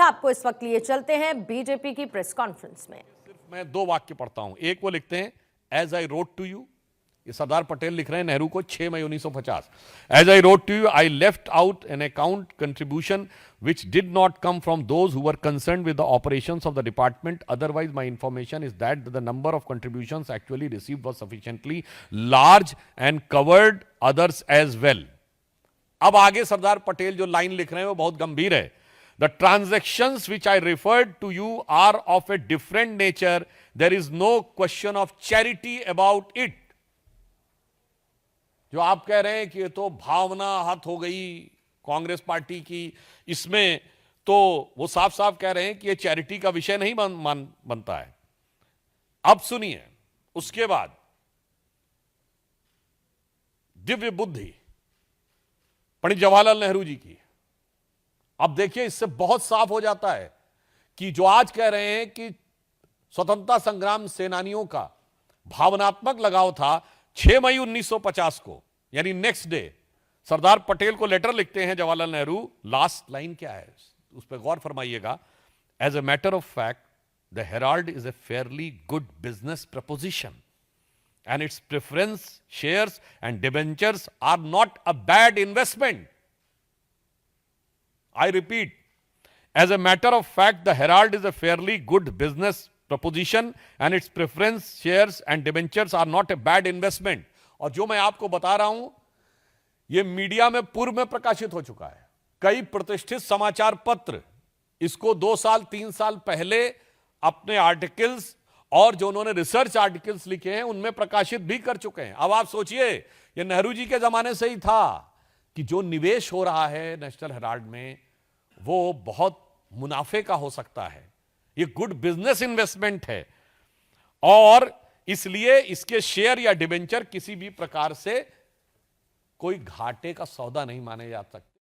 आपको इस वक्त लिए चलते हैं बीजेपी की प्रेस कॉन्फ्रेंस में। सिर्फ मैं 2 वाक्य पढ़ता हूं। एक वो लिखते हैं, as I wrote to you, ये सरदार पटेल लिख रहे हैं नेहरू को 6 मई 1950। As I wrote to you, I left out an account contribution which did not come from those who were concerned with the operations of the department. Otherwise, my information is that the number of contributions actually received was sufficiently large and covered others as well. अब आगे सरदार पटेल जो line लिख रहे हैं वो बहुत गंभीर है। The transactions which I referred to you are of a different nature. There is no question of charity about it. जो आप कह रहे हैं कि ये तो भावना हत हो गई कांग्रेस पार्टी की, इसमें तो वो साफ साफ कह रहे हैं कि ये चैरिटी का विषय नहीं बनता है। अब सुनिए, उसके बाद दिव्य बुद्धि पंडित जवाहरलाल नेहरू जी की। अब देखिए, इससे बहुत साफ हो जाता है कि जो आज कह रहे हैं कि स्वतंत्रता संग्राम सेनानियों का भावनात्मक लगाव था, 6 मई 1950 को यानी नेक्स्ट डे सरदार पटेल को लेटर लिखते हैं जवाहरलाल नेहरू। लास्ट लाइन क्या है उस पर गौर फरमाइएगा। As a matter of fact, the Herald is a fairly good business proposition and its preference shares and debentures are not a bad investment. I repeat, as a matter of fact, the Herald is a fairly good business proposition and its preference shares and debentures are not a bad investment. और जो मैं आपको बता रहा हूं, यह media में पूर्व में प्रकाशित हो चुका है। कई प्रतिष्ठित समाचार पत्र इसको 2 साल 3 साल पहले अपने आर्टिकल्स और जो उन्होंने रिसर्च आर्टिकल्स लिखे हैं उनमें प्रकाशित भी कर चुके हैं। अब आप सोचिए, यह नेहरू जी के जमाने से ही था कि जो निवेश हो रहा है नेशनल हेराल्ड में वो बहुत मुनाफे का हो सकता है, ये गुड बिजनेस इन्वेस्टमेंट है और इसलिए इसके शेयर या डिबेंचर किसी भी प्रकार से कोई घाटे का सौदा नहीं माने जा सकते।